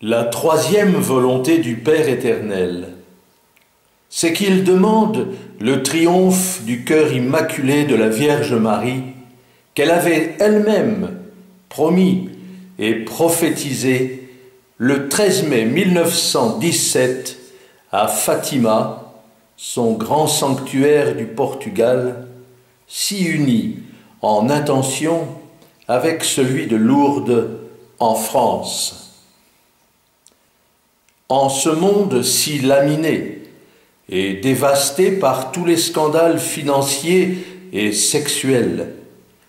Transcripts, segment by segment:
La troisième volonté du Père éternel, c'est qu'il demande le triomphe du cœur immaculé de la Vierge Marie, qu'elle avait elle-même promis et prophétisé le 13 mai 1917 à Fatima, son grand sanctuaire du Portugal, si uni en intention avec celui de Lourdes en France. En ce monde si laminé et dévasté par tous les scandales financiers et sexuels,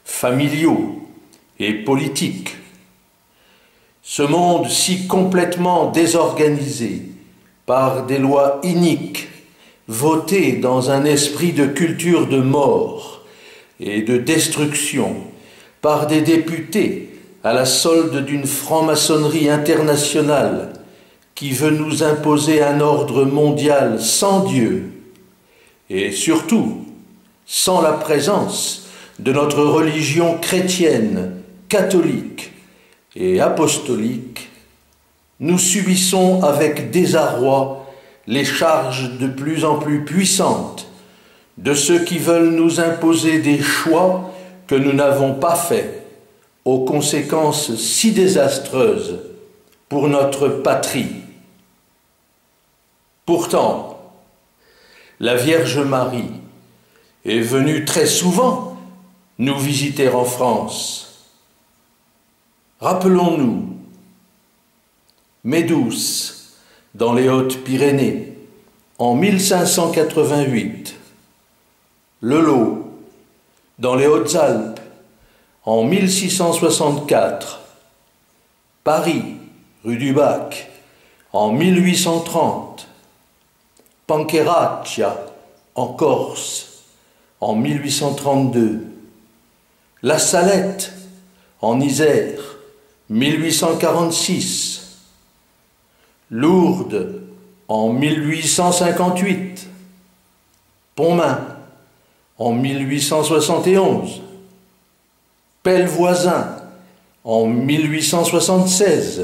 familiaux et politiques, ce monde si complètement désorganisé par des lois iniques, votées dans un esprit de culture de mort et de destruction, par des députés à la solde d'une franc-maçonnerie internationale qui veut nous imposer un ordre mondial sans Dieu et surtout sans la présence de notre religion chrétienne, catholique et apostolique, nous subissons avec désarroi les charges de plus en plus puissantes de ceux qui veulent nous imposer des choix que nous n'avons pas faits, aux conséquences si désastreuses pour notre patrie. Pourtant, la Vierge Marie est venue très souvent nous visiter en France. Rappelons-nous, Médouce, dans les Hautes-Pyrénées, en 1588, Lelot, dans les Hautes-Alpes, en 1664, Paris, rue du Bac, en 1830, Pancheraccia, en Corse, en 1832, La Salette, en Isère, 1846, Lourdes, en 1858, Pontmain, en 1871, Pellevoisin, en 1876,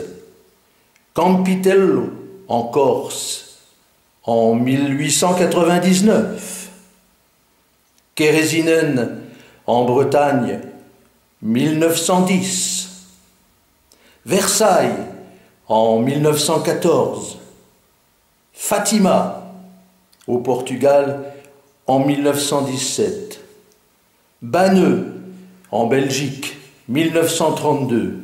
Campitello, en Corse, en 1899, Kérésinen, en Bretagne, 1910, Versailles, en 1914, Fatima, au Portugal, en 1917, Banneux, en Belgique, 1932,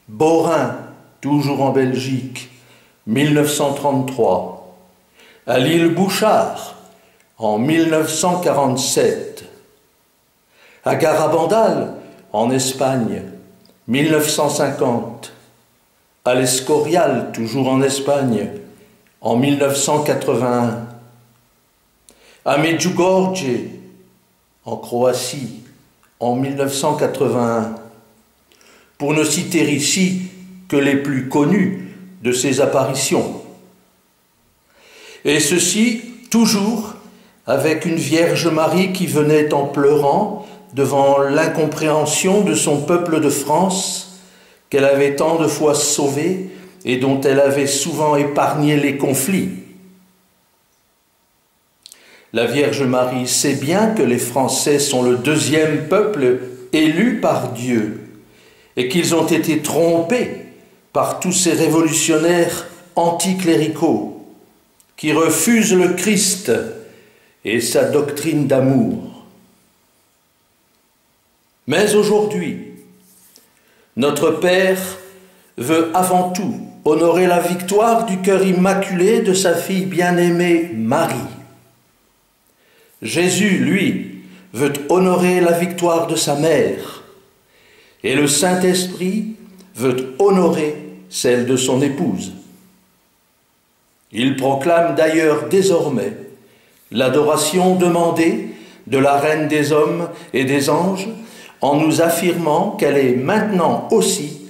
Borin, toujours en Belgique, 1933, à l'île Bouchard, en 1947, à Garabandal, en Espagne, 1950, à l'Escorial, toujours en Espagne, en 1981, à Medjugorje, en Croatie, en 1981, pour ne citer ici que les plus connus de ces apparitions. Et ceci toujours avec une Vierge Marie qui venait en pleurant devant l'incompréhension de son peuple de France, qu'elle avait tant de fois sauvé et dont elle avait souvent épargné les conflits. La Vierge Marie sait bien que les Français sont le deuxième peuple élu par Dieu et qu'ils ont été trompés par tous ces révolutionnaires anticléricaux qui refusent le Christ et sa doctrine d'amour. Mais aujourd'hui, notre Père veut avant tout honorer la victoire du cœur immaculé de sa fille bien-aimée Marie. Jésus, lui, veut honorer la victoire de sa mère, et le Saint-Esprit veut honorer celle de son épouse. Il proclame d'ailleurs désormais l'adoration demandée de la Reine des hommes et des anges en nous affirmant qu'elle est maintenant aussi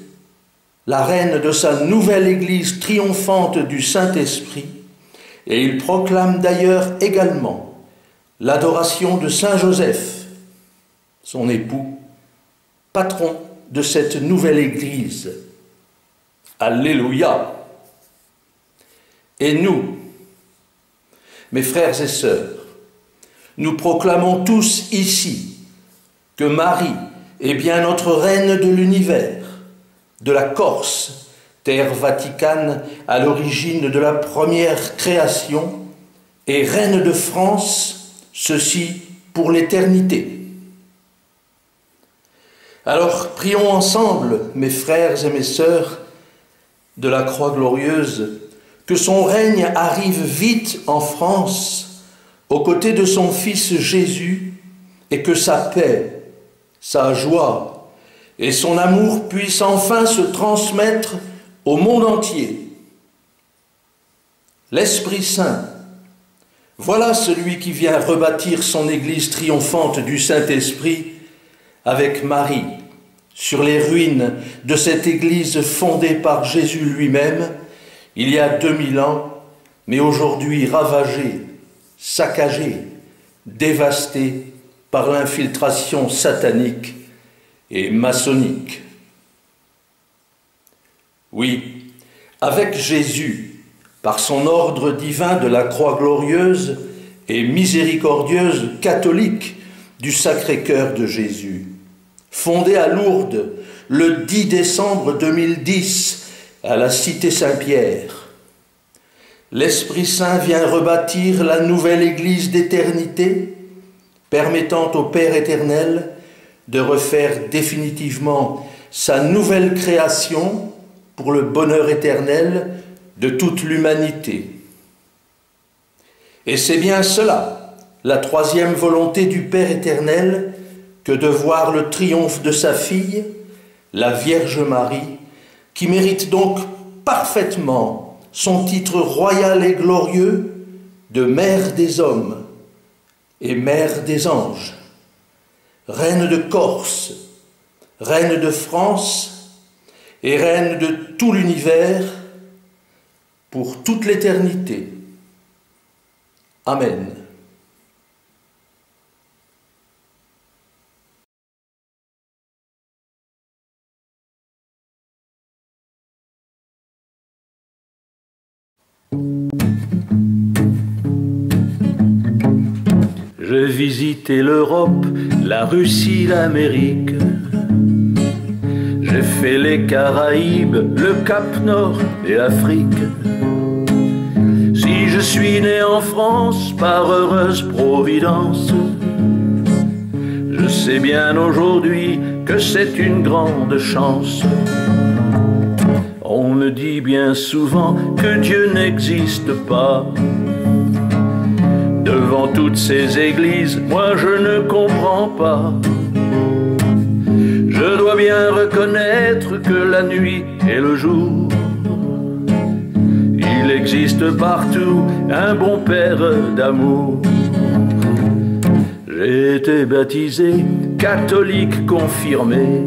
la reine de sa nouvelle Église triomphante du Saint-Esprit, et il proclame d'ailleurs également l'adoration de Saint Joseph, son époux, patron de cette nouvelle Église. Alléluia! Et nous, mes frères et sœurs, nous proclamons tous ici que Marie est bien notre reine de l'univers, de la Corse, terre vaticane à l'origine de la première création, et reine de France, ceci pour l'éternité. Alors prions ensemble, mes frères et mes sœurs de la Croix glorieuse, que son règne arrive vite en France, aux côtés de son Fils Jésus, et que sa paix, sa joie et son amour puissent enfin se transmettre au monde entier. L'Esprit Saint, voilà celui qui vient rebâtir son Église triomphante du Saint-Esprit avec Marie, sur les ruines de cette Église fondée par Jésus lui-même, il y a 2000 ans, mais aujourd'hui ravagée, saccagée, dévastée par l'infiltration satanique et maçonnique. Oui, avec Jésus, par son ordre divin de la croix glorieuse et miséricordieuse catholique du Sacré-Cœur de Jésus, fondée à Lourdes le 10 décembre 2010 à la Cité Saint-Pierre, l'Esprit Saint vient rebâtir la nouvelle Église d'éternité, permettant au Père éternel de refaire définitivement sa nouvelle création pour le bonheur éternel de toute l'humanité. Et c'est bien cela, la troisième volonté du Père éternel, que de voir le triomphe de sa fille, la Vierge Marie, qui mérite donc parfaitement son titre royal et glorieux de Mère des hommes et Mère des anges, Reine de Corse, Reine de France et Reine de tout l'univers pour toute l'éternité. Amen. J'ai visité l'Europe, la Russie, l'Amérique. J'ai fait les Caraïbes, le Cap Nord et l'Afrique. Si je suis né en France par heureuse providence, je sais bien aujourd'hui que c'est une grande chance. On me dit bien souvent que Dieu n'existe pas. Devant toutes ces églises, moi je ne comprends pas. Je dois bien reconnaître que la nuit et le jour, il existe partout un bon père d'amour. J'ai été baptisé, catholique confirmé.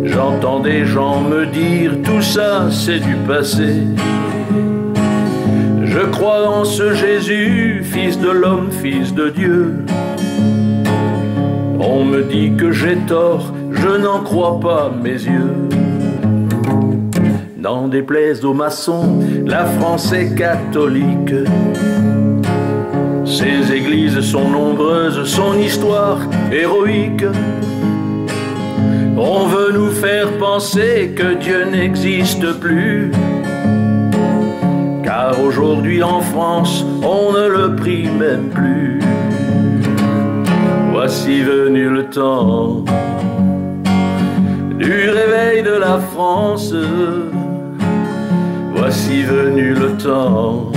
J'entends des gens me dire tout ça c'est du passé. Je crois en ce Jésus, fils de l'homme, fils de Dieu. On me dit que j'ai tort, je n'en crois pas mes yeux. N'en déplaise aux maçons, la France est catholique. Ses églises sont nombreuses, son histoire héroïque. On veut nous faire penser que Dieu n'existe plus. Car aujourd'hui en France, on ne le prie même plus. Voici venu le temps du réveil de la France. Voici venu le temps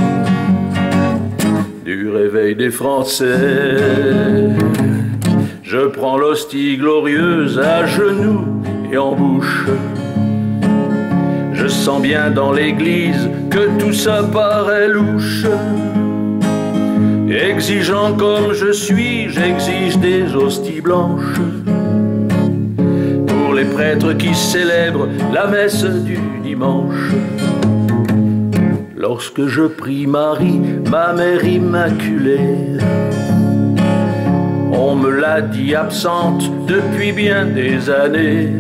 du réveil des Français. Je prends l'hostie glorieuse à genoux et en bouche. Je sens bien dans l'église que tout ça paraît louche. Exigeant comme je suis, j'exige des hosties blanches. Pour les prêtres qui célèbrent la messe du dimanche. Lorsque je prie Marie, ma mère immaculée, on me l'a dit absente depuis bien des années.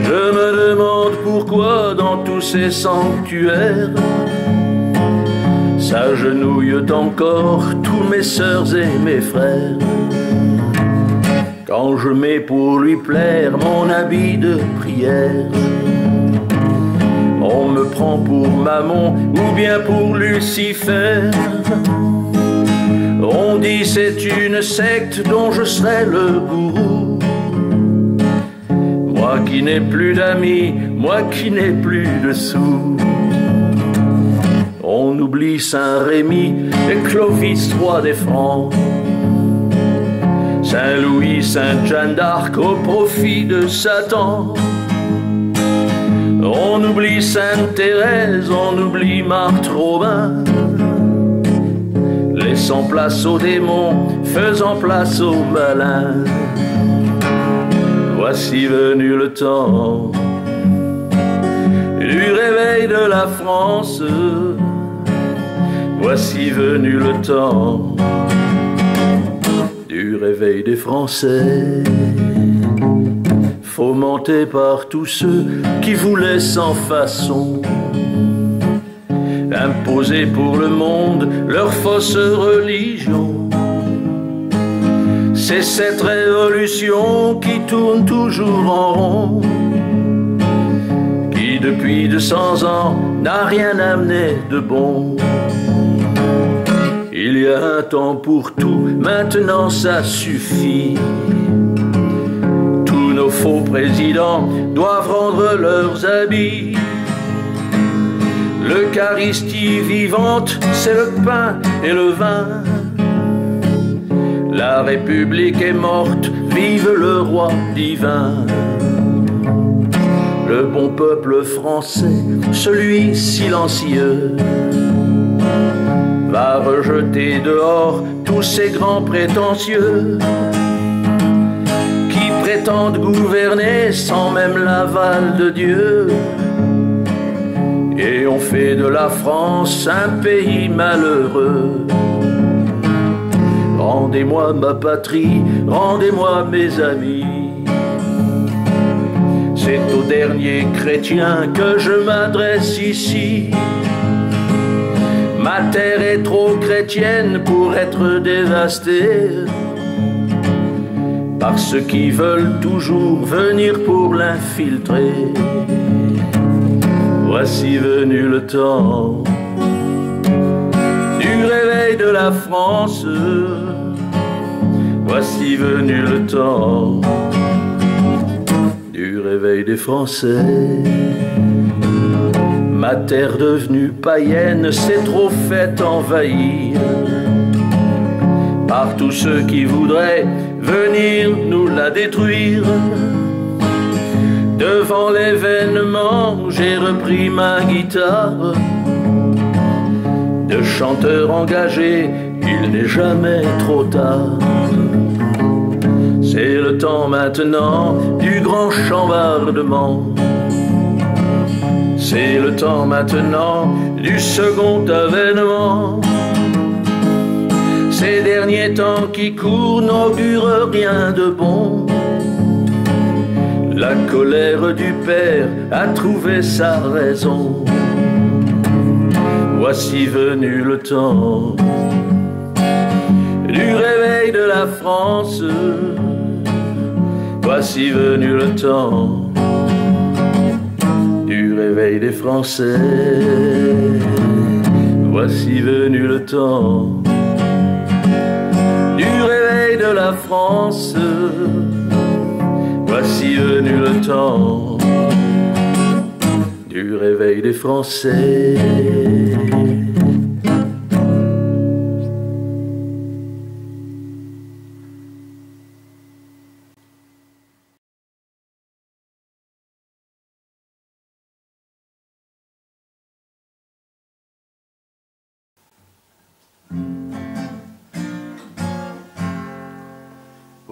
Je me demande pourquoi pourquoi dans tous ces sanctuaires s'agenouillent encore tous mes sœurs et mes frères. Quand je mets pour lui plaire mon habit de prière, on me prend pour Mammon ou bien pour Lucifer. On dit c'est une secte dont je serai le gourou. Moi qui n'ai plus d'amis, moi qui n'ai plus de sous. On oublie Saint-Rémy et Clovis, roi des Francs, Saint-Louis, Sainte-Jeanne d'Arc au profit de Satan. On oublie Sainte-Thérèse, on oublie Marthe Robin, laissant place aux démons, faisant place aux malins. Voici venu le temps du réveil de la France. Voici venu le temps du réveil des Français, fomenté par tous ceux qui voulaient sans façon imposer pour le monde leur fausse religion. C'est cette révolution qui tourne toujours en rond, qui depuis 200 ans n'a rien amené de bon. Il y a un temps pour tout, maintenant ça suffit. Tous nos faux présidents doivent rendre leurs habits. L'Eucharistie vivante, c'est le pain et le vin. La République est morte, vive le roi divin. Le bon peuple français, celui silencieux, va rejeter dehors tous ces grands prétentieux qui prétendent gouverner sans même l'aval de Dieu. Et on fait de la France un pays malheureux. Rendez-moi ma patrie, rendez-moi mes amis. C'est aux derniers chrétiens que je m'adresse ici. Ma terre est trop chrétienne pour être dévastée par ceux qui veulent toujours venir pour l'infiltrer. Voici venu le temps du réveil de la France. Voici venu le temps du réveil des Français. Ma terre devenue païenne s'est trop faite envahir par tous ceux qui voudraient venir nous la détruire. Devant l'événement, j'ai repris ma guitare. De chanteur engagé, il n'est jamais trop tard. C'est le temps maintenant du grand chambardement. C'est le temps maintenant du second avènement. Ces derniers temps qui courent n'augurent rien de bon. La colère du Père a trouvé sa raison. Voici venu le temps du réveil de la France. Voici venu le temps du réveil des Français. Voici venu le temps du réveil de la France. Voici venu le temps du réveil des Français.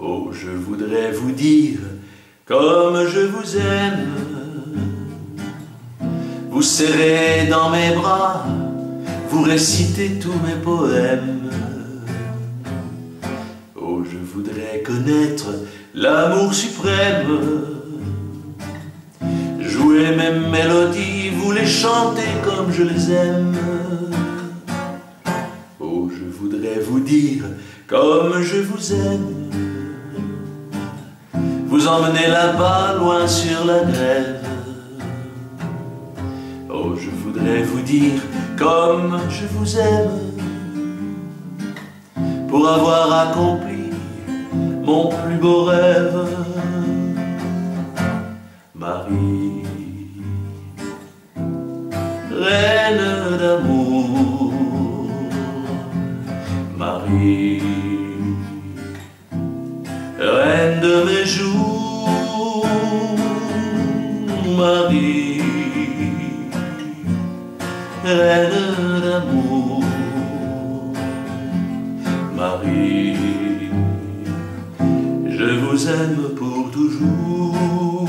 Oh, je voudrais vous dire comme je vous aime, vous serrer dans mes bras, vous réciter tous mes poèmes. Oh, je voudrais connaître l'amour suprême, jouer jouez mes mélodies, vous les chantez comme je les aime. Oh, je voudrais vous dire comme je vous aime. Vous emmenez là-bas, loin sur la grève. Oh, je voudrais vous dire comme je vous aime. Pour avoir accompli mon plus beau rêve. Marie, reine d'amour. Marie, reine de mes jours. Marie, reine d'amour. Marie, je vous aime pour toujours.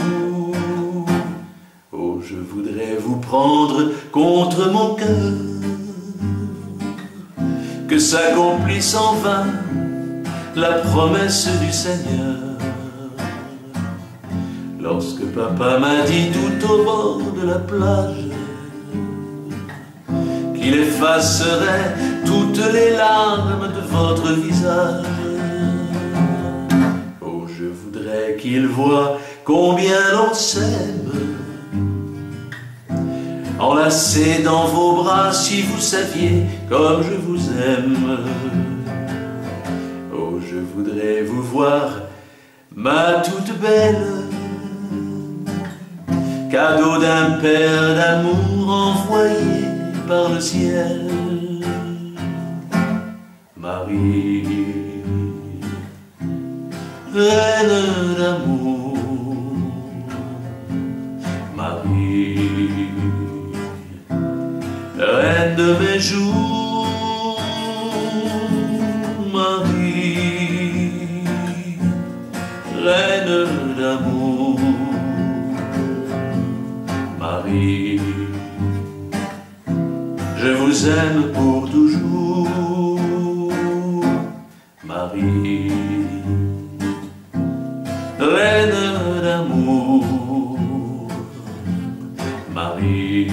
Oh, je voudrais vous prendre contre mon cœur, que s'accomplisse en vain la promesse du Seigneur. Lorsque papa m'a dit tout au bord de la plage qu'il effacerait toutes les larmes de votre visage. Oh, je voudrais qu'il voie combien l'on s'aime, enlacé dans vos bras, si vous saviez comme je vous aime. Oh, je voudrais vous voir, ma toute belle, cadeau d'un père d'amour envoyé par le ciel. Marie, reine d'amour. Marie, reine de mes jours. Marie, reine d'amour. Marie, je vous aime pour toujours. Marie, reine d'amour. Marie,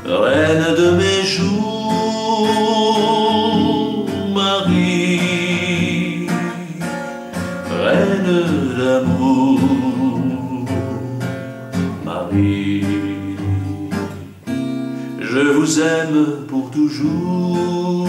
reine de mes jours. Marie, reine d'amour. Marie, je vous aime pour toujours.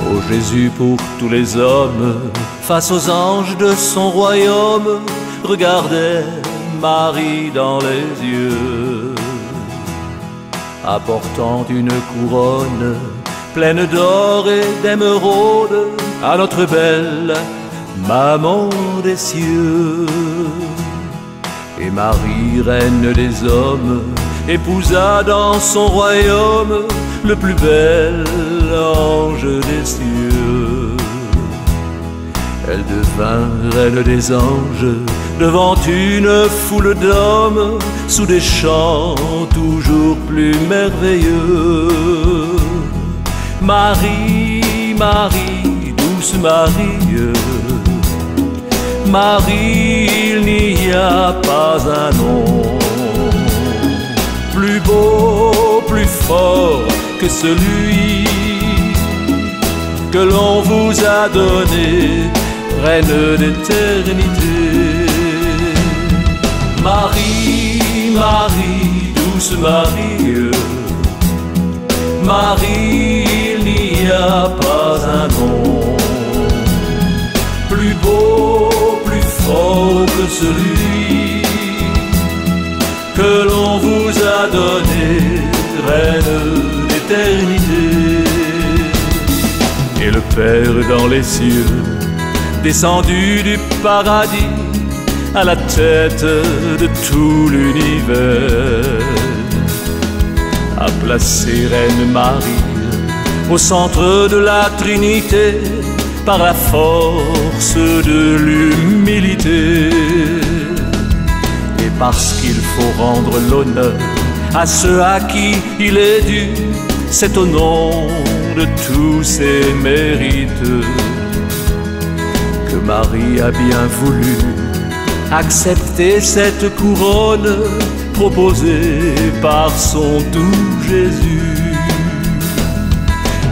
Ô Jésus pour tous les hommes, face aux anges de son royaume, regardait Marie dans les yeux, apportant une couronne pleine d'or et d'émeraude à notre belle maman des cieux. Et Marie, reine des hommes, épousa dans son royaume le plus bel ange des cieux. Elle devint reine des anges devant une foule d'hommes, sous des chants toujours plus merveilleux. Marie, Marie, douce Marie, Marie, il n'y a pas un nom plus beau, plus fort que celui que l'on vous a donné, reine d'éternité. Marie, Marie, douce Marie, Marie, il n'y a pas un nom plus beau, plus fort que celui que l'on vous a donné, reine d'éternité. Et le Père dans les cieux, descendu du paradis, à la tête de tout l'univers, a placé Reine Marie au centre de la Trinité, par la force de l'humilité. Et parce qu'il faut rendre l'honneur à ceux à qui il est dû, c'est au nom de tous ses mérites que Marie a bien voulu accepter cette couronne proposée par son doux Jésus.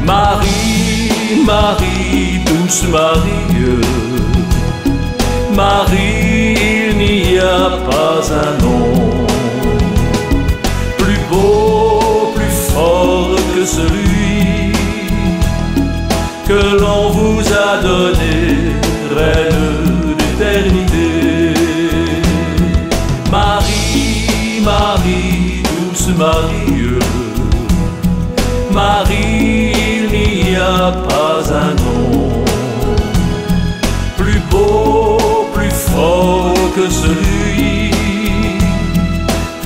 Marie, Marie, douce Marie, Marie, il n'y a pas un nom plus beau, plus fort que celui que l'on vous a donné, reine d'éternité. Marie, Marie, douce Marie, Marie, il n'y a pas un nom plus beau, plus fort que celui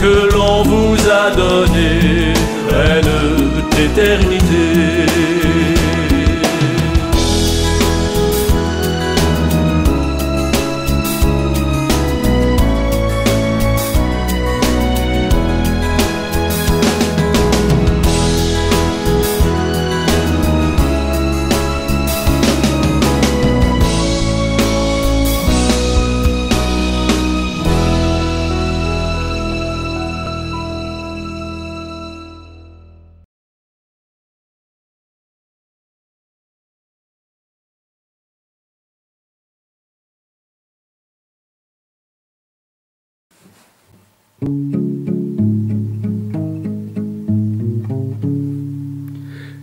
que l'on vous a donné, reine d'éternité.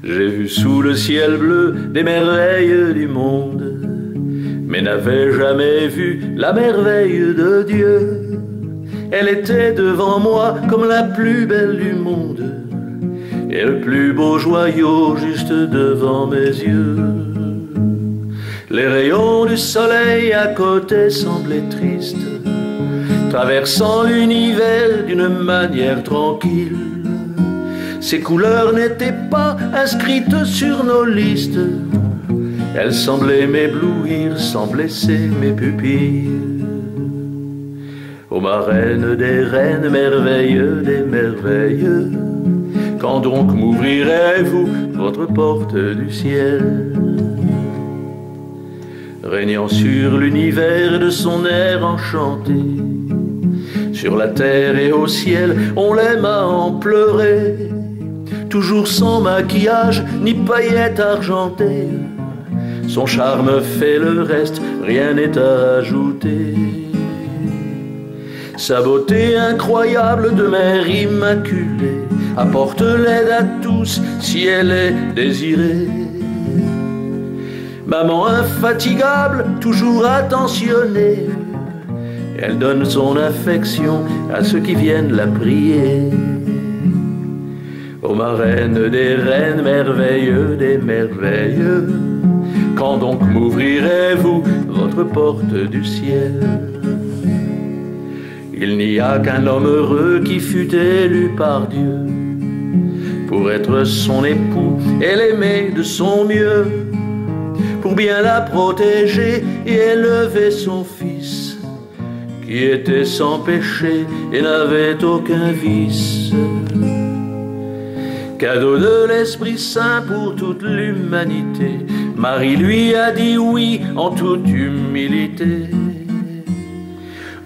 J'ai vu sous le ciel bleu des merveilles du monde, mais n'avais jamais vu la merveille de Dieu. Elle était devant moi comme la plus belle du monde, et le plus beau joyau juste devant mes yeux. Les rayons du soleil à côté semblaient tristes, traversant l'univers d'une manière tranquille. Ces couleurs n'étaient pas inscrites sur nos listes, elles semblaient m'éblouir sans blesser mes pupilles. Ô ma reine des reines, merveilleux des merveilleux, quand donc m'ouvrirez-vous votre porte du ciel? Régnant sur l'univers de son air enchanté, sur la terre et au ciel, on l'aime à en pleurer. Toujours sans maquillage ni paillettes argentées, son charme fait le reste, rien n'est à ajouter. Sa beauté incroyable de mère immaculée apporte l'aide à tous si elle est désirée. Maman infatigable, toujours attentionnée, elle donne son affection à ceux qui viennent la prier. Ô ma reine des reines, merveilleux des merveilleux, quand donc m'ouvrirez-vous votre porte du ciel? Il n'y a qu'un homme heureux qui fut élu par Dieu pour être son époux et l'aimer de son mieux, pour bien la protéger et élever son fils qui était sans péché et n'avait aucun vice. Cadeau de l'Esprit Saint pour toute l'humanité, Marie lui a dit oui en toute humilité.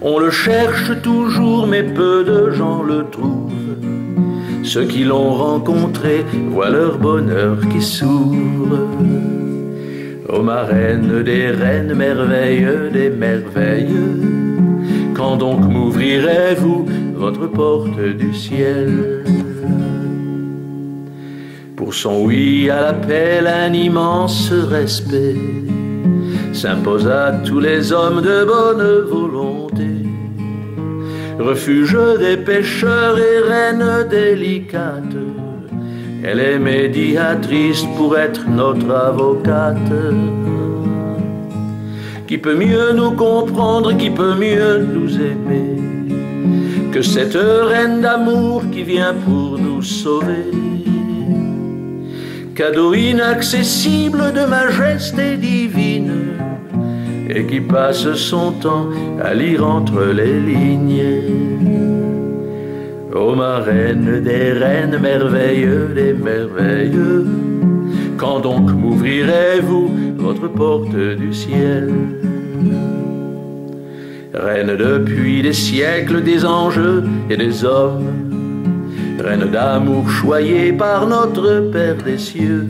On le cherche toujours mais peu de gens le trouvent, ceux qui l'ont rencontré voient leur bonheur qui s'ouvre. Ô ma reine des reines, merveilleux des merveilleux, quand donc m'ouvrirez-vous votre porte du ciel? Pour son oui à l'appel, un immense respect s'impose à tous les hommes de bonne volonté. Refuge des pécheurs et reine délicate, elle est médiatrice pour être notre avocate. Qui peut mieux nous comprendre, qui peut mieux nous aimer que cette reine d'amour qui vient pour nous sauver? cadeau inaccessible de majesté divine, et qui passe son temps à lire entre les lignes. Ô ma reine des reines, merveilleux des merveilleux, quand donc m'ouvrirez-vous votre porte du ciel? Reine depuis des siècles des anges et des hommes, reine d'amour choyée par notre Père des cieux,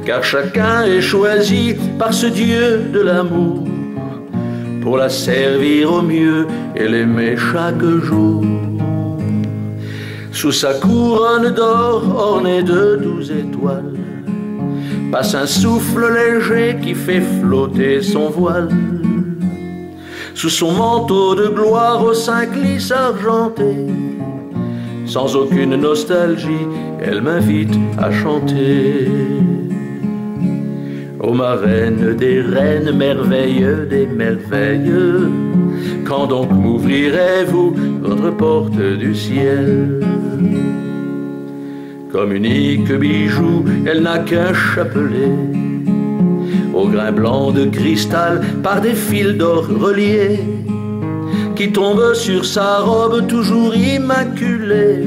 car chacun est choisi par ce Dieu de l'amour pour la servir au mieux et l'aimer chaque jour. Sous sa couronne d'or ornée de 12 étoiles passe un souffle léger qui fait flotter son voile. Sous son manteau de gloire au sein glisse argenté, sans aucune nostalgie, elle m'invite à chanter. Ô ma reine des reines, merveilleux des merveilleux, quand donc m'ouvrirez-vous votre porte du ciel? Comme unique bijou, elle n'a qu'un chapelet, au grain blanc de cristal par des fils d'or reliés, qui tombe sur sa robe toujours immaculée.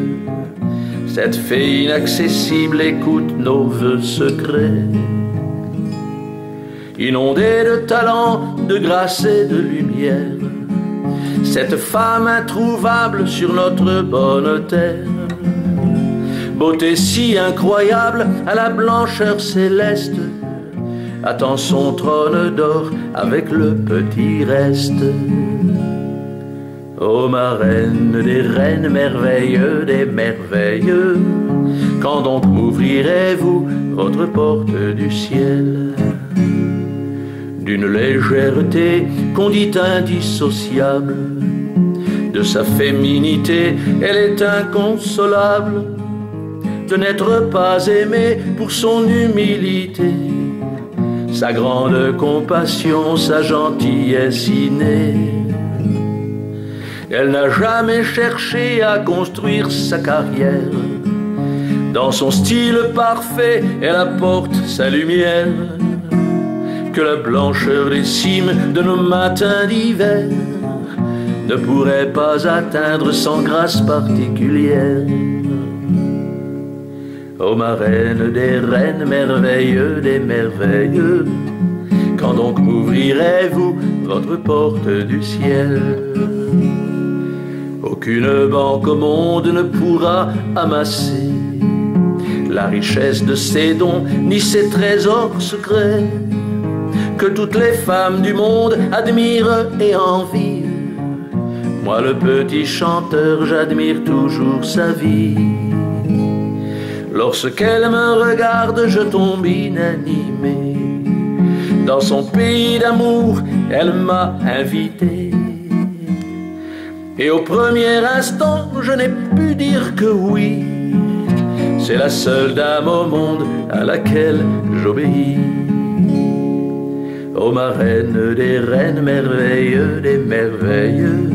Cette fée inaccessible écoute nos vœux secrets. Inondée de talent, de grâce et de lumière, cette femme introuvable sur notre bonne terre, beauté si incroyable à la blancheur céleste, attend son trône d'or avec le petit reste. Ô ma reine des reines, merveilleux des merveilleux, quand donc m'ouvrirez-vous votre porte du ciel? D'une légèreté qu'on dit indissociable, de sa féminité elle est inconsolable, de n'être pas aimée pour son humilité, sa grande compassion, sa gentillesse innée. Elle n'a jamais cherché à construire sa carrière, dans son style parfait elle apporte sa lumière, que la blancheur des cimes de nos matins d'hiver ne pourrait pas atteindre sans grâce particulière. Ô ma reine des reines, merveilleux des merveilleux, quand donc m'ouvrirez-vous votre porte du ciel? Aucune banque au monde ne pourra amasser la richesse de ses dons, ni ses trésors secrets, que toutes les femmes du monde admirent et envient. Moi le petit chanteur, j'admire toujours sa vie. Lorsqu'elle me regarde, je tombe inanimé. Dans son pays d'amour, elle m'a invité. Et au premier instant, je n'ai pu dire que oui. C'est la seule dame au monde à laquelle j'obéis. Ô ma reine des reines, merveilleux des merveilleux,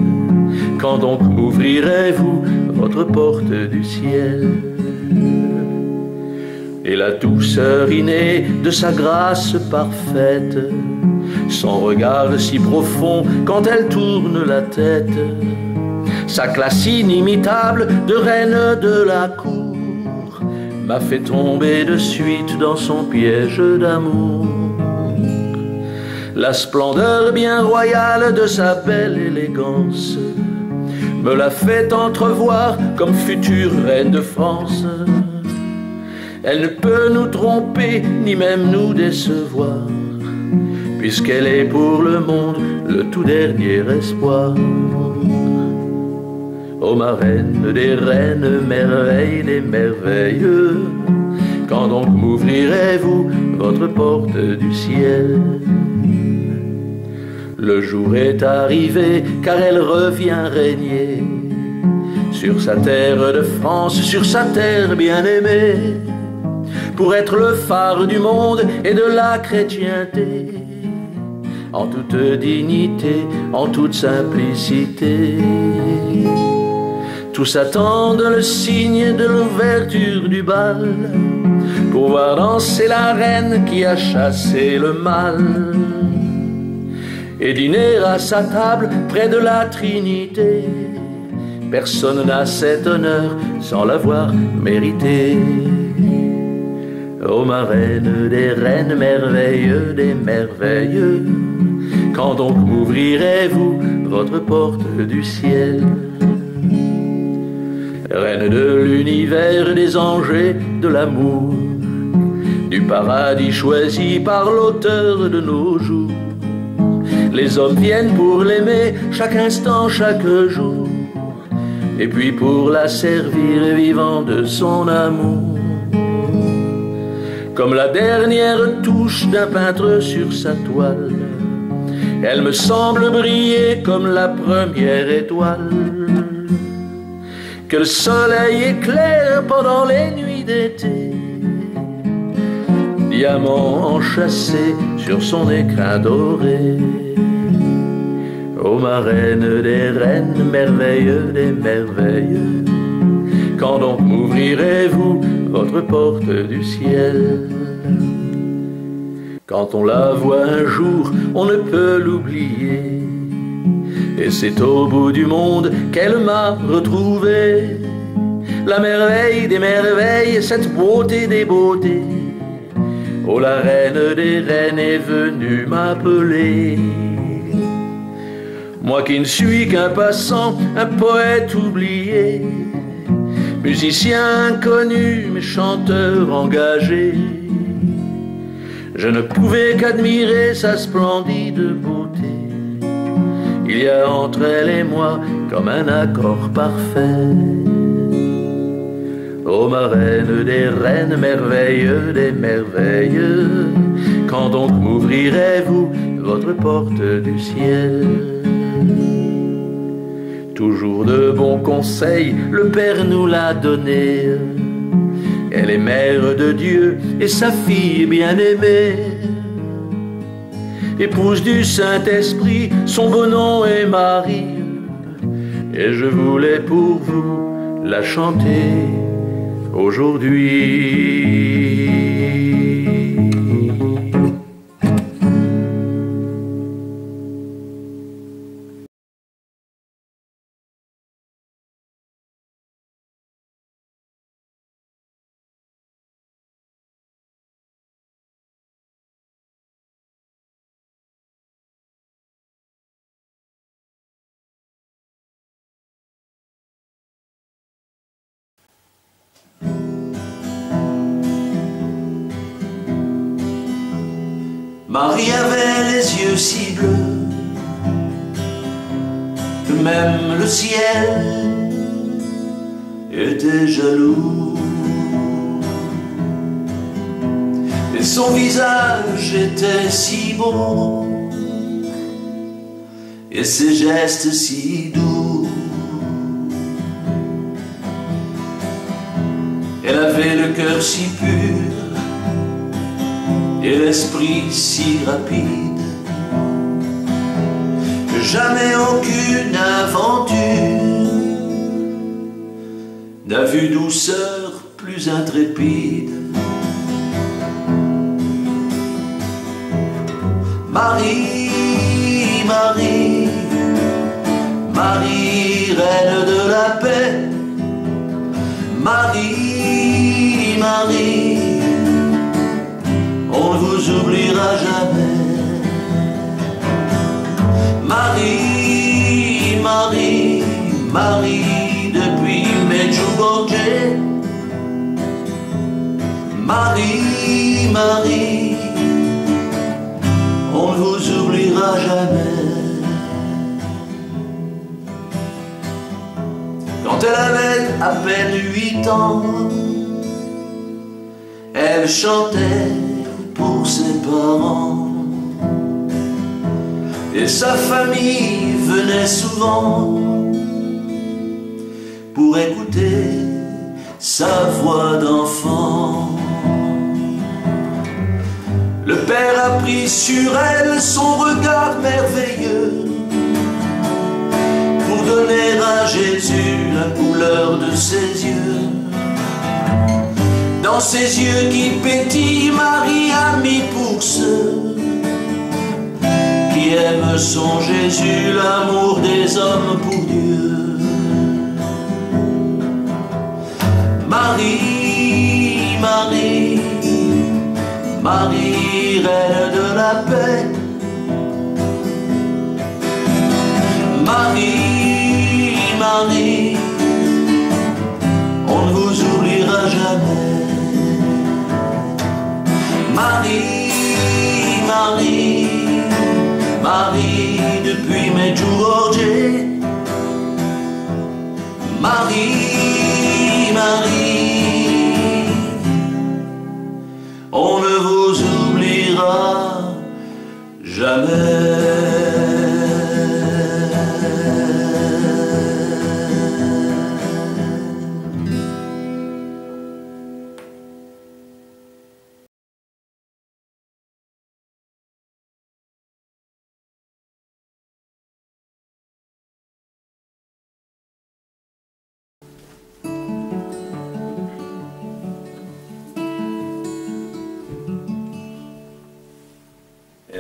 quand donc m'ouvrirez-vous votre porte du ciel? Et la douceur innée de sa grâce parfaite, son regard si profond quand elle tourne la tête, sa classe inimitable de reine de la cour, m'a fait tomber de suite dans son piège d'amour. La splendeur bien royale de sa belle élégance me l'a fait entrevoir comme future reine de France. Elle ne peut nous tromper, ni même nous décevoir, puisqu'elle est pour le monde le tout dernier espoir. Ô ma reine des reines, merveille des merveilleux, quand donc m'ouvrirez-vous votre porte du ciel? Le jour est arrivé, car elle revient régner sur sa terre de France, sur sa terre bien-aimée, pour être le phare du monde et de la chrétienté, en toute dignité, en toute simplicité. Tous attendent le signe de l'ouverture du bal, pour voir danser la reine qui a chassé le mal, et dîner à sa table près de la Trinité. Personne n'a cet honneur sans l'avoir mérité. Ô ma reine des reines, merveilleux des merveilleux, quand donc ouvrirez-vous votre porte du ciel? Reine de l'univers, des anges et de l'amour, du paradis choisi par l'auteur de nos jours, les hommes viennent pour l'aimer chaque instant, chaque jour, et puis pour la servir vivant de son amour. Comme la dernière touche d'un peintre sur sa toile, elle me semble briller comme la première étoile que le soleil éclaire pendant les nuits d'été, diamant enchâssé sur son écrin doré. Ô ma reine des reines, merveilleux des merveilleux, quand donc m'ouvrirez-vous votre porte du ciel? Quand on la voit un jour, on ne peut l'oublier, et c'est au bout du monde qu'elle m'a retrouvé. La merveille des merveilles, cette beauté des beautés, oh la reine des reines est venue m'appeler. Moi qui ne suis qu'un passant, un poète oublié, musicien inconnu, mais chanteur engagé, je ne pouvais qu'admirer sa splendide beauté. Il y a entre elle et moi comme un accord parfait. Ô ma reine des reines, merveilleux des merveilleux, quand donc m'ouvrirez-vous votre porte du ciel? Toujours de bons conseils, le Père nous l'a donné. Elle est mère de Dieu et sa fille bien-aimée, épouse du Saint-Esprit, son beau nom est Marie, et je voulais pour vous la chanter aujourd'hui. Marie avait les yeux si bleus que même le ciel était jaloux, et son visage était si beau et ses gestes si doux. Elle avait le cœur si pur et l'esprit si rapide que jamais aucune aventure n'a vu douceur plus intrépide. Marie, Marie, Marie, reine de la paix. Marie, Marie, on ne vous oubliera jamais. Marie, Marie, Marie, depuis Medjugorje. Marie, Marie, on ne vous oubliera jamais. Quand elle avait à peine 8 ans, elle chantait pour ses parents, et sa famille venait souvent pour écouter sa voix d'enfant. Le Père a pris sur elle son regard merveilleux pour donner à Jésus la couleur de ses yeux. Dans ses yeux qui pétillent, Marie a mis pour ceux qui aiment son Jésus, l'amour des hommes pour Dieu. Marie, Marie, Marie, reine de la paix. Marie, Marie, on ne vous oubliera jamais. Marie, Marie, Marie, depuis Medjugorje. Marie, Marie, on ne vous oubliera jamais.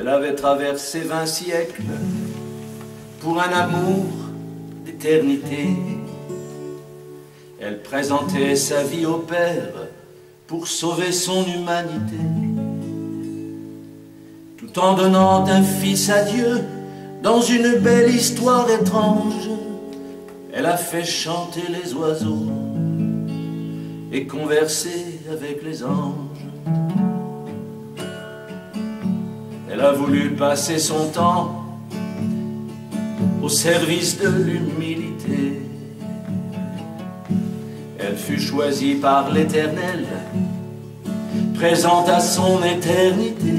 Elle avait traversé 20 siècles pour un amour d'éternité. Elle présentait sa vie au Père pour sauver son humanité. Tout en donnant un fils à Dieu dans une belle histoire étrange, elle a fait chanter les oiseaux et converser avec les anges. Elle a voulu passer son temps au service de l'humilité. Elle fut choisie par l'Éternel, présente à son éternité.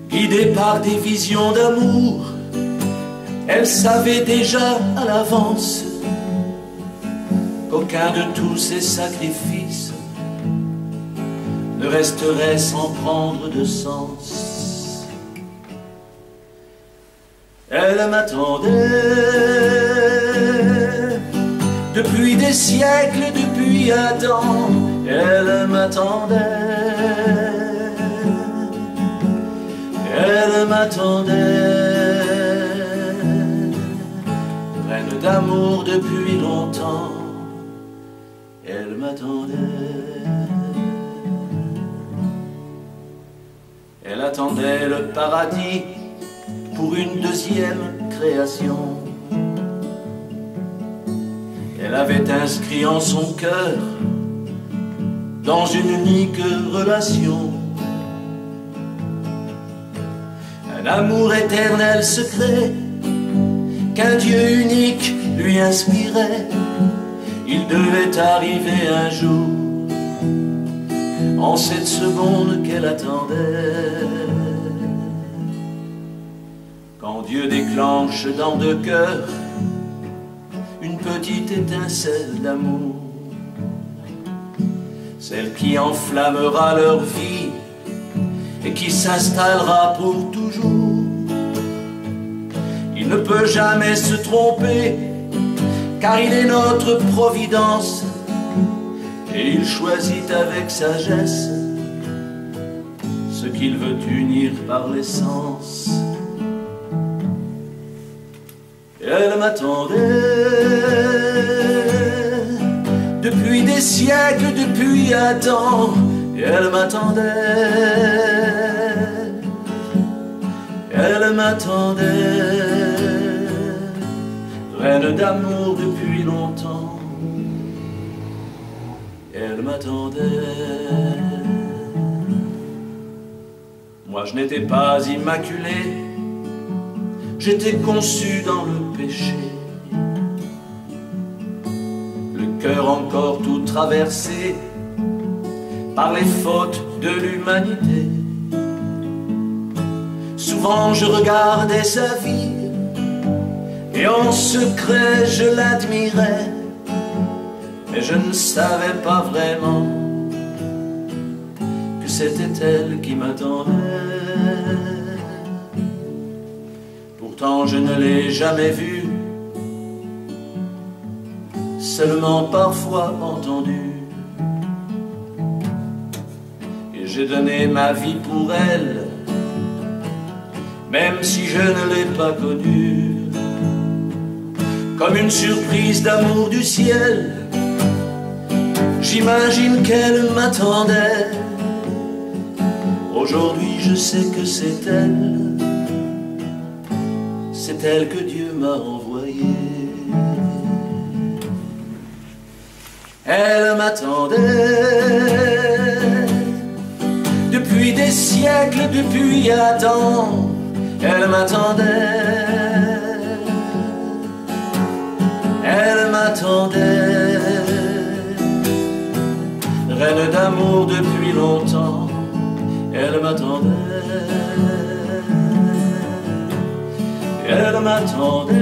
Guidée par des visions d'amour, elle savait déjà à l'avance qu'aucun de tous ses sacrifices ne resterait sans prendre de sens. Elle m'attendait depuis des siècles, depuis Adam. Elle m'attendait, elle m'attendait, reine d'amour depuis longtemps. Elle m'attendait. Elle attendait le paradis pour une deuxième création. Elle avait inscrit en son cœur dans une unique relation un amour éternel secret qu'un Dieu unique lui inspirait. Il devait arriver un jour, en cette seconde qu'elle attendait, quand Dieu déclenche dans deux cœurs une petite étincelle d'amour, celle qui enflammera leur vie et qui s'installera pour toujours. Il ne peut jamais se tromper, car il est notre providence, et il choisit avec sagesse ce qu'il veut unir par l'essence. Elle m'attendait depuis des siècles, depuis Adam. Elle m'attendait, elle m'attendait, reine d'amour depuis longtemps. Elle m'attendait. Moi je n'étais pas immaculé, j'étais conçu dans le péché, le cœur encore tout traversé par les fautes de l'humanité. Souvent je regardais sa vie et en secret je l'admirais, mais je ne savais pas vraiment que c'était elle qui m'attendait. Pourtant je ne l'ai jamais vue, seulement parfois entendue. j'ai donné ma vie pour elle, même si je ne l'ai pas connue. Comme une surprise d'amour du ciel, j'imagine qu'elle m'attendait. Aujourd'hui je sais que c'est elle que Dieu m'a envoyée. Elle m'attendait depuis des siècles, depuis Adam. Elle m'attendait, elle m'attendait, reine d'amour depuis longtemps. Elle m'attendait, elle m'attendait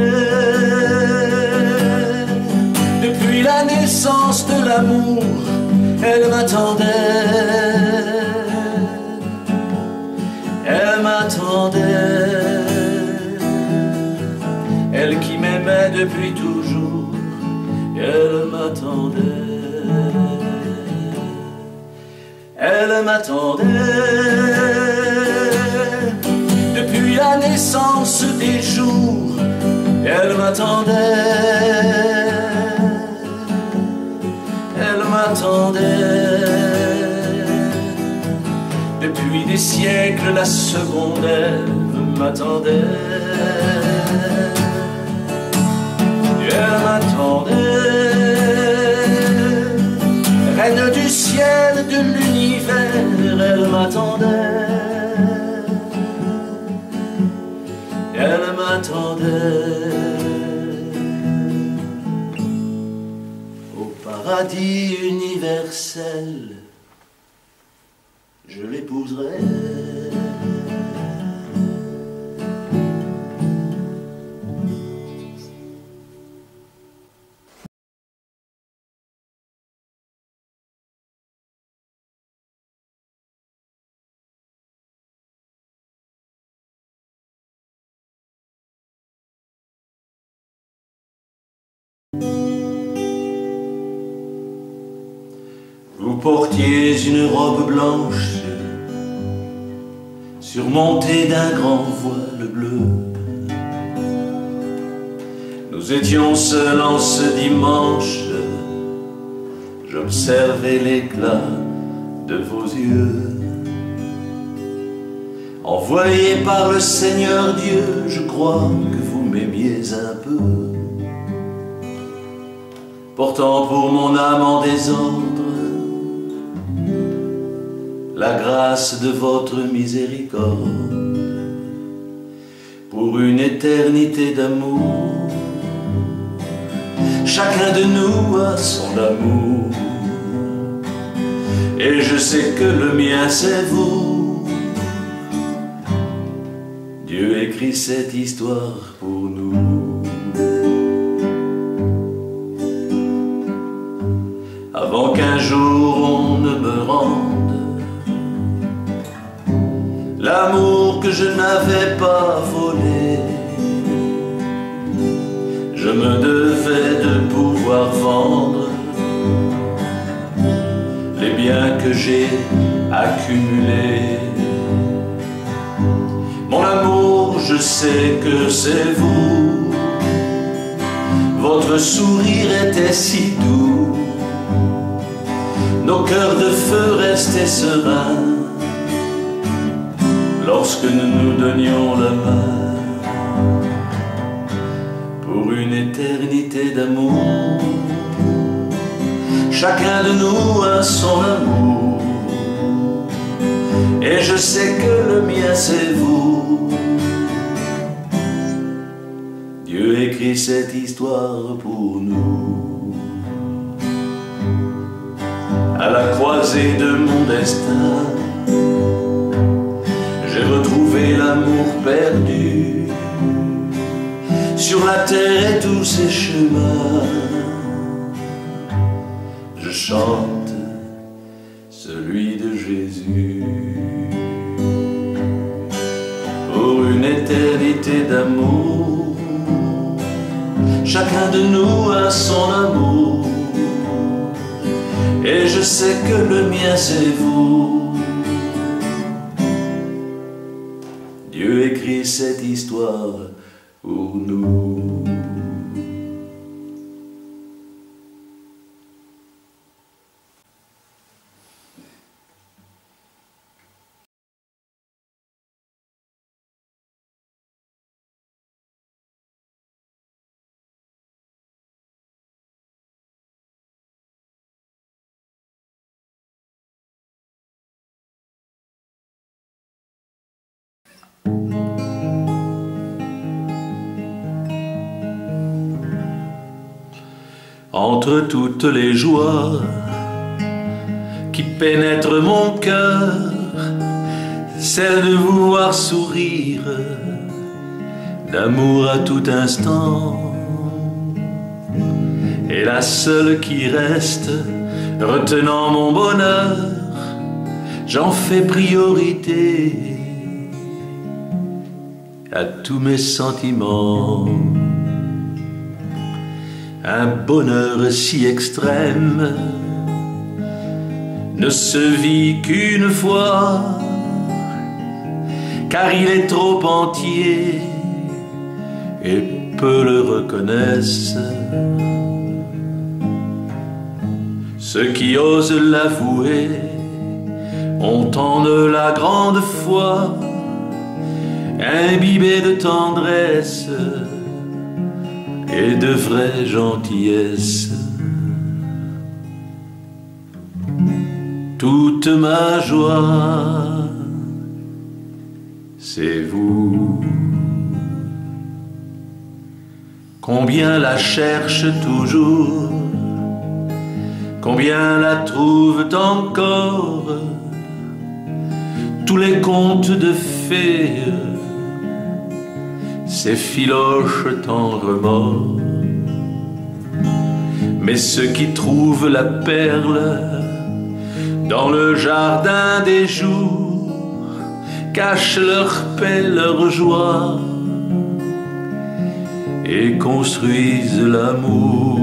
depuis la naissance de l'amour. Elle m'attendait, elle m'attendait, elle qui m'aimait depuis toujours. Elle m'attendait, elle m'attendait depuis la naissance des jours. Elle m'attendait, elle m'attendait depuis des siècles. La seconde, elle m'attendait, elle m'attendait, reine du ciel, de l'univers. Elle m'attendait, elle m'attendait. Au paradis universel, je l'épouserai. Vous portiez une robe blanche surmontée d'un grand voile bleu. Nous étions seuls en ce dimanche. J'observais l'éclat de vos yeux. Envoyé par le Seigneur Dieu, je crois que vous m'aimiez un peu. Portant pour mon âme en désordre la grâce de votre miséricorde, pour une éternité d'amour. Chacun de nous a son amour, et je sais que le mien c'est vous. Dieu écrit cette histoire pour nous. Avant qu'un jour on ne me rende l'amour que je n'avais pas volé, je me devais de pouvoir vendre les biens que j'ai accumulés. Mon amour, je sais que c'est vous. Votre sourire était si doux, nos cœurs de feu restaient sereins lorsque nous nous donnions la main, pour une éternité d'amour. Chacun de nous a son amour, et je sais que le mien c'est vous. Dieu écrit cette histoire pour nous. À la croisée de mon destin, j'ai retrouvé l'amour perdu sur la terre et tous ses chemins. Je chante celui de Jésus. Pour une éternité d'amour, chacun de nous a son amour, et je sais que le mien c'est vous. Dieu écrit cette histoire pour nous. Entre toutes les joies qui pénètrent mon cœur, celle de vous voir sourire, d'amour à tout instant, est la seule qui reste, retenant mon bonheur, j'en fais priorité à tous mes sentiments. Un bonheur si extrême ne se vit qu'une fois, car il est trop entier et peu le reconnaissent. Ceux qui osent l'avouer ont en eux la grande foi, imbibés de tendresse et de vraie gentillesse. Toute ma joie, c'est vous. Combien la cherchent toujours, combien la trouvent encore, tous les contes de fées s'effilochent tendrement. Mais ceux qui trouvent la perle dans le jardin des jours cachent leur paix, leur joie et construisent l'amour.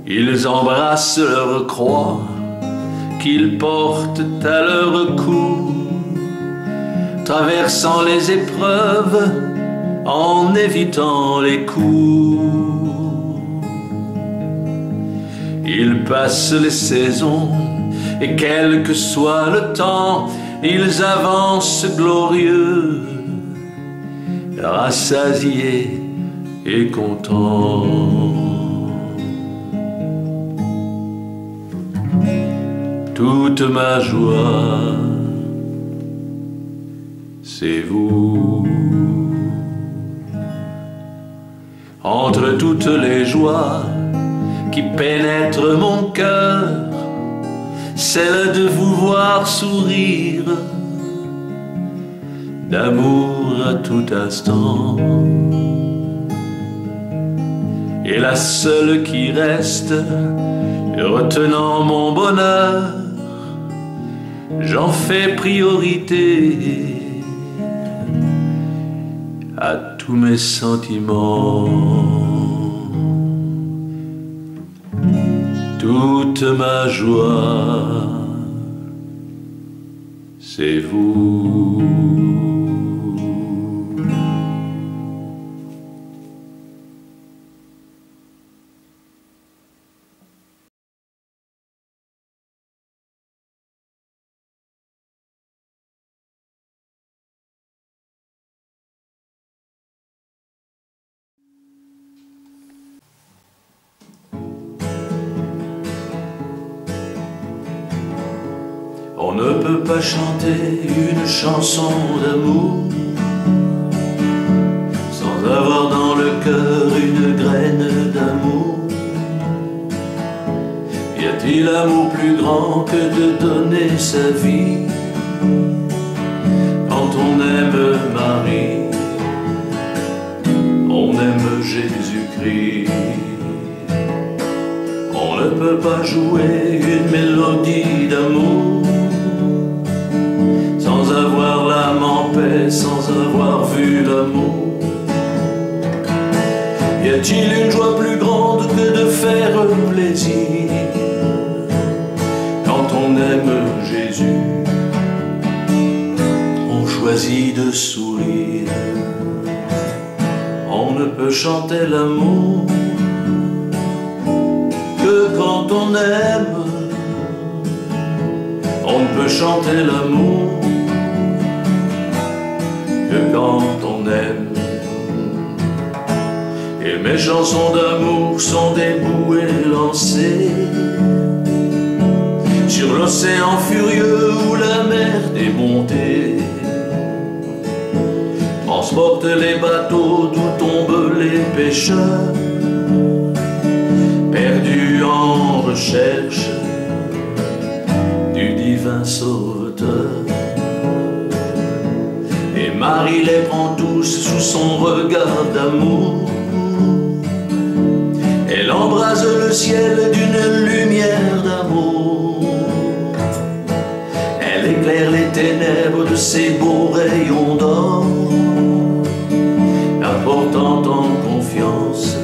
Ils embrassent leur croix qu'ils portent à leur cou, traversant les épreuves en évitant les coups. Ils passent les saisons et quel que soit le temps, ils avancent glorieux, rassasiés et contents. Toute ma joie, c'est vous. Entre toutes les joies qui pénètrent mon cœur, celle de vous voir sourire, d'amour à tout instant, est la seule qui reste, retenant mon bonheur, j'en fais priorité à tous mes sentiments. Toute ma joie, c'est vous. On ne peut pas chanter une chanson d'amour sans avoir dans le cœur une graine d'amour. Y a-t-il amour plus grand que de donner sa vie quand on aime Marie, on aime Jésus-Christ? On ne peut pas jouer une mélodie d'amour sans avoir l'âme en paix, sans avoir vu l'amour. Y a-t-il une joie plus grande que de faire plaisir quand on aime Jésus? choisi de sourire. On ne peut chanter l'amour que quand on aime. On ne peut chanter l'amour que quand on aime. Et mes chansons d'amour sont des bouées lancées sur l'océan furieux où la mer démontée transporte les bateaux d'où tombent les pêcheurs perdus en recherche du divin sauveteur. Et Marie les prend tous sous son regard d'amour. Elle embrase le ciel d'une lumière d'amour. Elle éclaire les ténèbres de ses beaux rayons d'or, apportant en confiance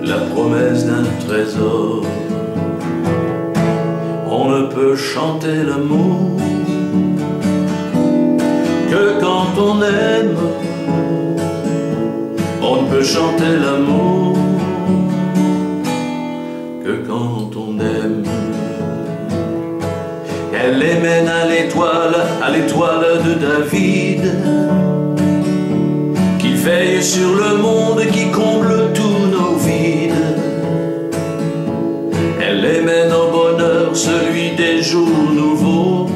la promesse d'un trésor. On ne peut chanter l'amour que quand on aime. On ne peut chanter l'amour que quand on aime. Elle les mène à l'étoile de David, qui veille sur le monde, qui comble tous nos vides. Elle les mène au bonheur, celui des jours nouveaux,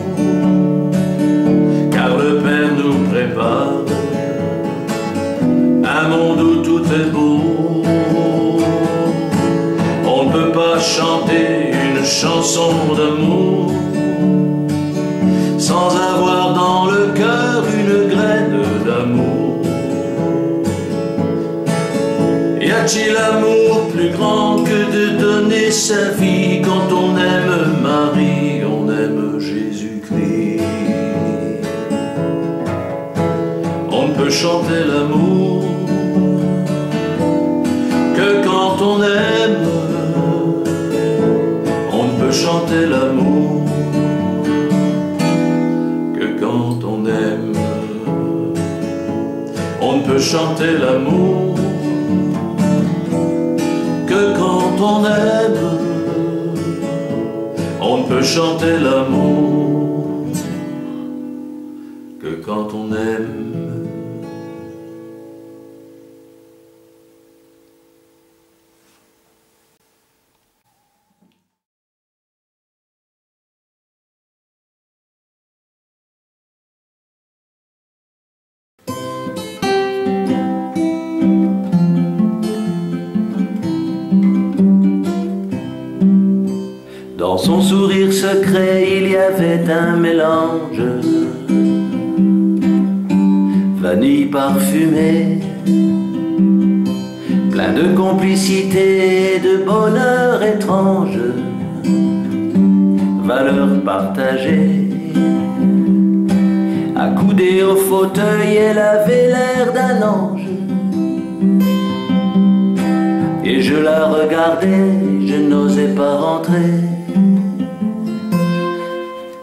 car le Père nous prépare un monde où tout est beau. On ne peut pas chanter une chanson d'amour sans avoir dans le cœur une graine d'amour. Y a-t-il amour plus grand que de donner sa vie? Quand on aime Marie, on aime Jésus-Christ. On ne peut chanter l'amour que quand on aime. On ne peut chanter l'amour que quand on aime. On ne peut chanter l'amour que quand on aime. On ne peut chanter l'amour que quand on aime. Dans son sourire secret, il y avait un mélange, vanille parfumée, plein de complicité et de bonheur étrange, valeurs partagées. Accoudée au fauteuil, elle avait l'air d'un ange, et je la regardais, je n'osais pas rentrer.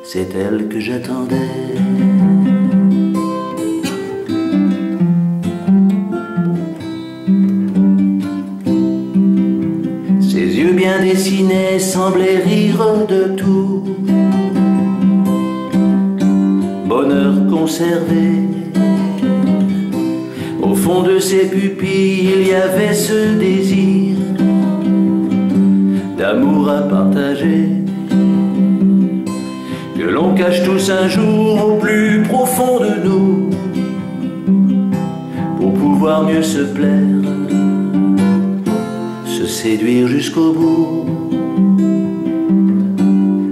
C'est elle que j'attendais. Ses yeux bien dessinés semblaient rire de tout. Bonheur conservé. Au fond de ses pupilles, il y avait ce désir d'amour à partager, que l'on cache tous un jour au plus profond de nous, pour pouvoir mieux se plaire, se séduire jusqu'au bout.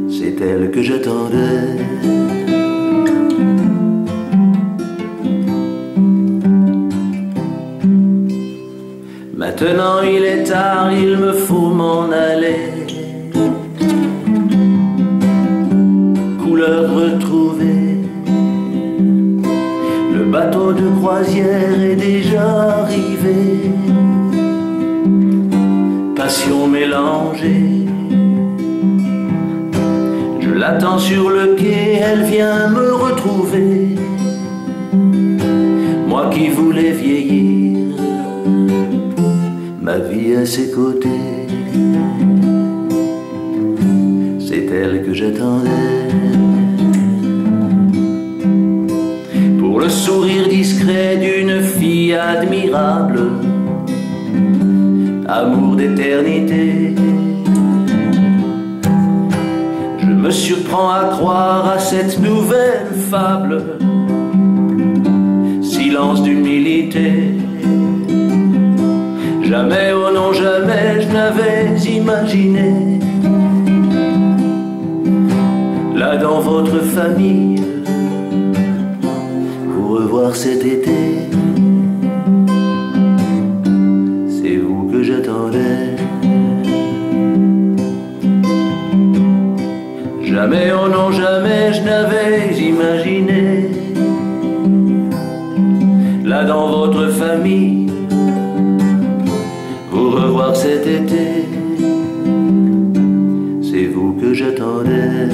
C'est elle que j'attendais. Maintenant il est tard, il me faut m'en aller. Couleur retrouvée, le bateau de croisière est déjà arrivé. Passion mélangée, je l'attends sur le quai, elle vient me retrouver. Moi qui voulais vieillir, ma vie à ses côtés, c'est elle que j'attendais. Pour le sourire discret d'une fille admirable, amour d'éternité, je me surprends à croire à cette nouvelle fable, silence d'humilité. Jamais, oh non jamais, je n'avais imaginé, là dans votre famille, vous revoir cet été. C'est vous que j'attendais. Jamais, oh non jamais, je n'avais imaginé, là dans votre famille, vous revoir cet été. C'est vous que j'attendais.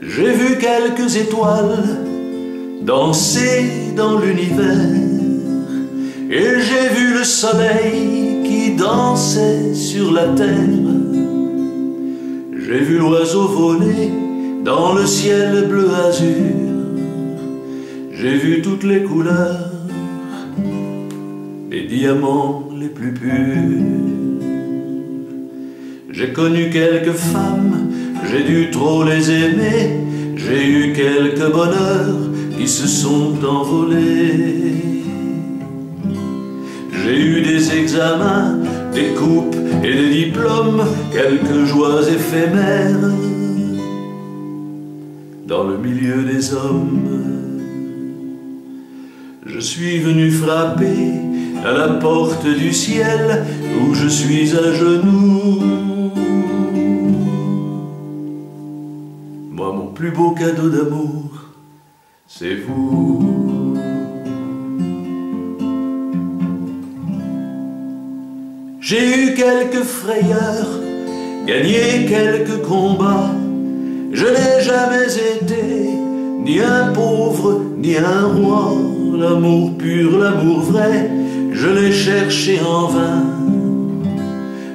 J'ai vu quelques étoiles danser dans l'univers, et j'ai vu le soleil qui dansait sur la terre. J'ai vu l'oiseau voler dans le ciel bleu azur. J'ai vu toutes les couleurs, les diamants les plus purs. J'ai connu quelques femmes, j'ai dû trop les aimer. J'ai eu quelques bonheurs qui se sont envolés. J'ai eu des examens, des coupes et des diplômes, quelques joies éphémères dans le milieu des hommes. Je suis venu frapper à la porte du ciel où je suis à genoux. Moi, mon plus beau cadeau d'amour, c'est vous. J'ai eu quelques frayeurs, gagné quelques combats. Je n'ai jamais été ni un pauvre, ni un roi. L'amour pur, l'amour vrai, je l'ai cherché en vain.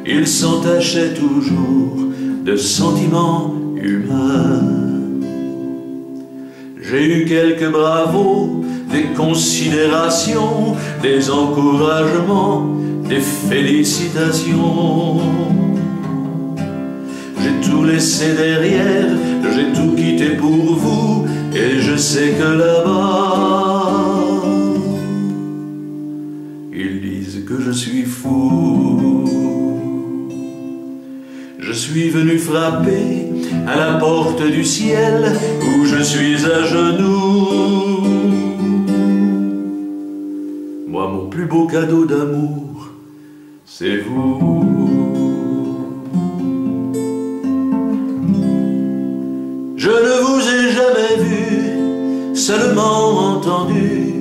Il s'entachait toujours de sentiments humains. J'ai eu quelques bravos, des considérations, des encouragements, des félicitations. J'ai tout laissé derrière, j'ai tout quitté pour vous, et je sais que là-bas, ils disent que je suis fou. Je suis venu frapper à la porte du ciel où je suis à genoux. Moi, mon plus beau cadeau d'amour, c'est vous. Je ne vous ai jamais vu, seulement entendu.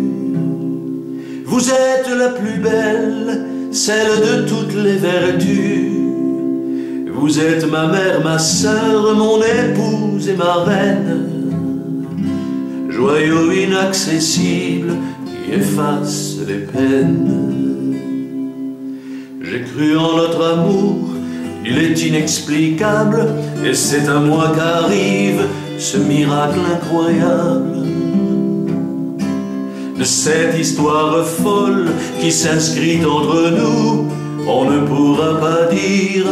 Vous êtes la plus belle, celle de toutes les vertus. Vous êtes ma mère, ma sœur, mon épouse et ma reine. Joyau inaccessible qui efface les peines. J'ai cru en notre amour, il est inexplicable, et c'est à moi qu'arrive ce miracle incroyable. De cette histoire folle qui s'inscrit entre nous, on ne pourra pas dire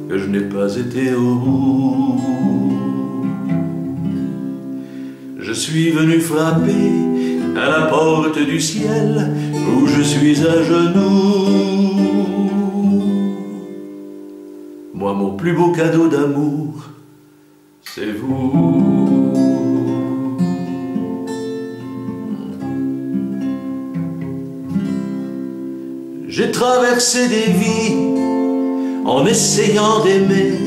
que je n'ai pas été au bout. Je suis venu frapper à la porte du ciel où je suis à genoux. Moi, mon plus beau cadeau d'amour, c'est vous. J'ai traversé des vies en essayant d'aimer.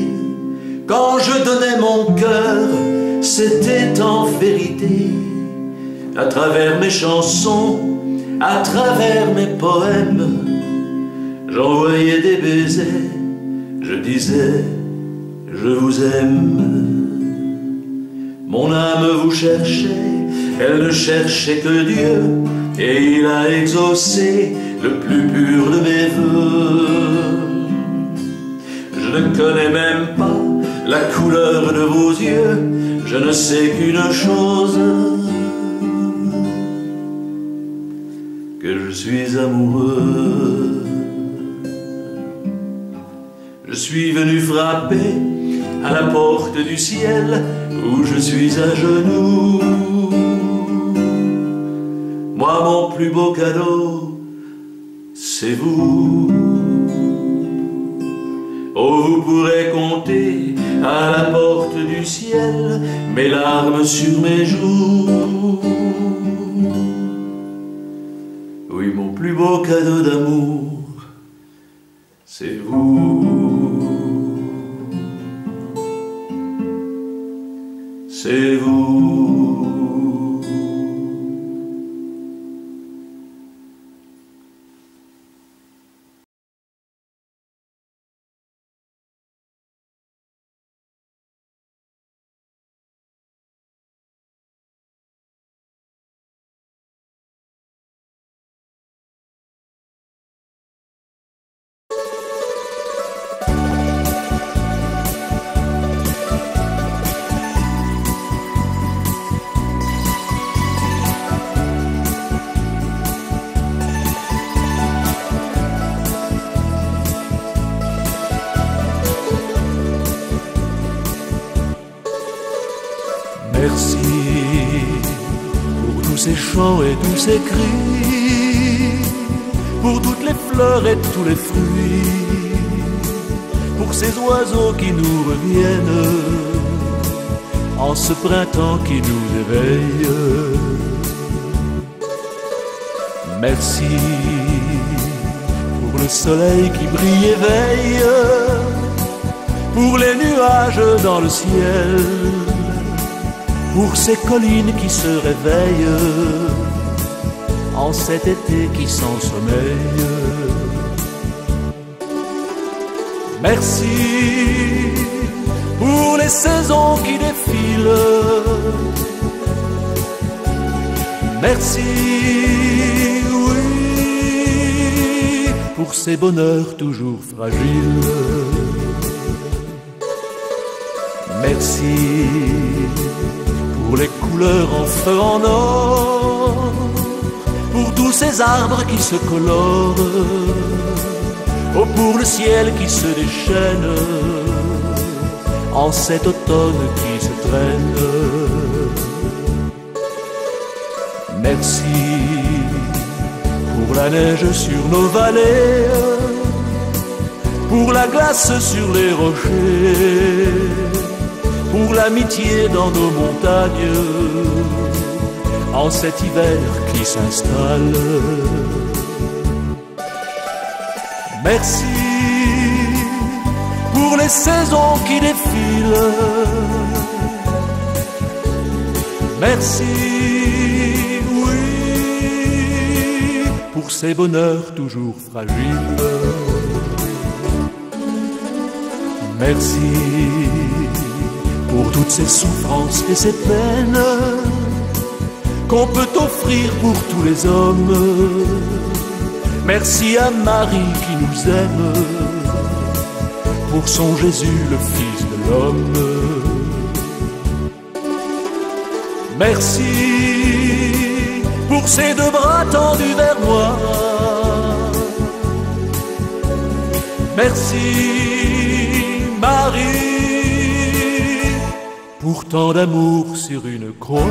Quand je donnais mon cœur, c'était en vérité. À travers mes chansons, à travers mes poèmes, j'envoyais des baisers, je disais je vous aime. Mon âme vous cherchait, elle ne cherchait que Dieu, et il a exaucé le plus pur de mes vœux. Je ne connais même pas la couleur de vos yeux, je ne sais qu'une chose, que je suis amoureux. Je suis venu frapper à la porte du ciel où je suis à genoux. Moi, mon plus beau cadeau, c'est vous. Oh, vous pourrez compter à la porte du ciel mes larmes sur mes joues. Oui, mon plus beau cadeau d'amour, c'est vous. C'est vous. Merci pour tous ces chants et tous ces cris, pour toutes les fleurs et tous les fruits, pour ces oiseaux qui nous reviennent en ce printemps qui nous éveille. Merci pour le soleil qui brille et veille, pour les nuages dans le ciel, pour ces collines qui se réveillent en cet été qui s'ensommeille. Merci pour les saisons qui défilent. Merci, oui, pour ces bonheurs toujours fragiles. Merci pour les couleurs en feu en or, pour tous ces arbres qui se colorent, oh, pour le ciel qui se déchaîne en cet automne qui se traîne. Merci pour la neige sur nos vallées, pour la glace sur les rochers, pour l'amitié dans nos montagnes en cet hiver qui s'installe. Merci pour les saisons qui défilent. Merci, oui, pour ces bonheurs toujours fragiles. Merci pour toutes ces souffrances et ces peines qu'on peut offrir pour tous les hommes. Merci à Marie qui nous aime, pour son Jésus le Fils de l'homme. Merci pour ces deux bras tendus vers moi. Merci Marie, pour tant d'amour sur une croix.